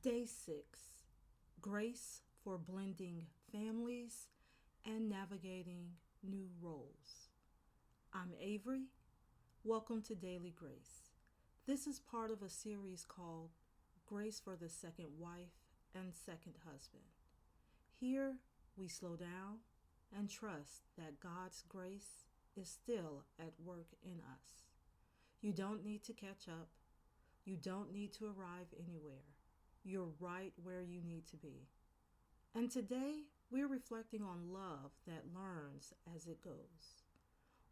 Day 6, Grace for Blending Families and Navigating New Roles. I'm Avery. Welcome to Daily Grace. This is part of a series called Grace for the Second Wife and Second Husband. Here, we slow down and trust that God's grace is still at work in us. You don't need to catch up. You don't need to arrive anywhere. You're right where you need to be. And today, we're reflecting on love that learns as it goes,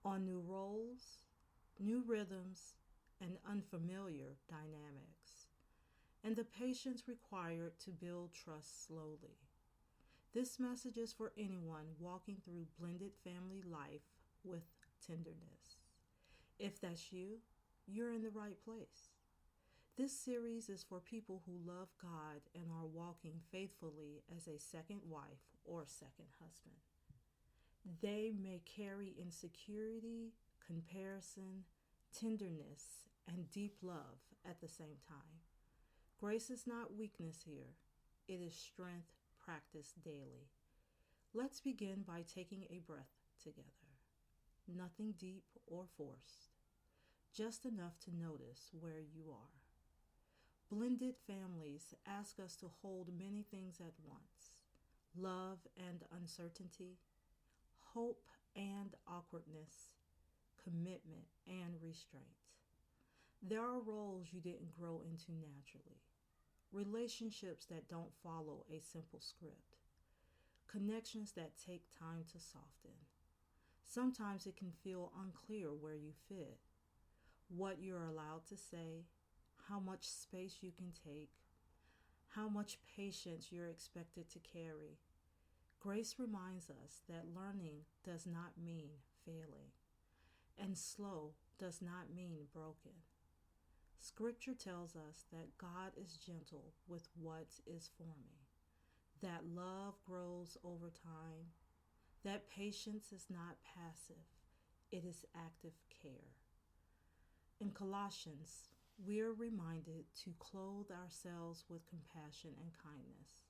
on new roles, new rhythms, and unfamiliar dynamics, and the patience required to build trust slowly. This message is for anyone walking through blended family life with tenderness. If that's you, you're in the right place. This series is for people who love God and are walking faithfully as a second wife or second husband. They may carry insecurity, comparison, tenderness, and deep love at the same time. Grace is not weakness here, it is strength practiced daily. Let's begin by taking a breath together. Nothing deep or forced, just enough to notice where you are. Blended families ask us to hold many things at once: love and uncertainty, hope and awkwardness, commitment and restraint. There are roles you didn't grow into naturally, relationships that don't follow a simple script, connections that take time to soften. Sometimes it can feel unclear where you fit, what you're allowed to say, how much space you can take, how much patience you're expected to carry. Grace reminds us that learning does not mean failing, and slow does not mean broken. Scripture tells us that God is gentle with what is forming, that love grows over time, that patience is not passive, it is active care. In Colossians, we are reminded to clothe ourselves with compassion and kindness,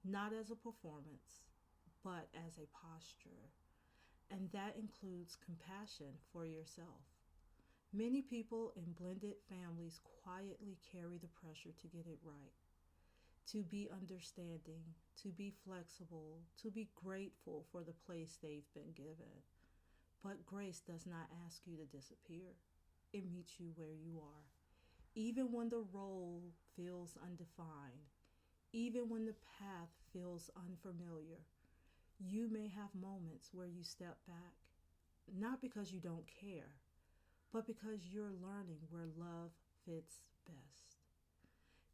not as a performance, but as a posture. And that includes compassion for yourself. Many people in blended families quietly carry the pressure to get it right, to be understanding, to be flexible, to be grateful for the place they've been given. But grace does not ask you to disappear. It meets you where you are. Even when the role feels undefined, even when the path feels unfamiliar, you may have moments where you step back, not because you don't care, but because you're learning where love fits best.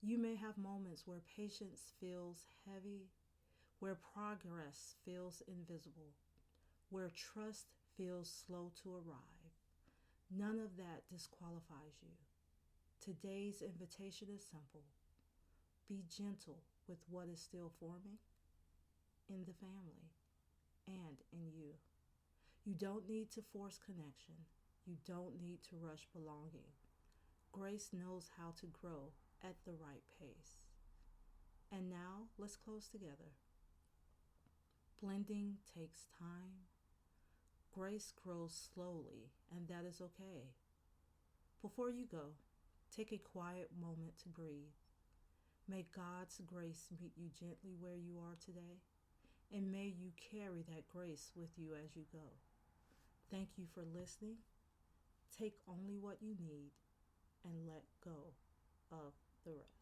You may have moments where patience feels heavy, where progress feels invisible, where trust feels slow to arrive. None of that disqualifies you. Today's invitation is simple. Be gentle with what is still forming in the family and in you. You don't need to force connection. You don't need to rush belonging. Grace knows how to grow at the right pace. And now, let's close together. Blending takes time. Grace grows slowly, and that is okay. Before you go, take a quiet moment to breathe. May God's grace meet you gently where you are today, and may you carry that grace with you as you go. Thank you for listening. Take only what you need and let go of the rest.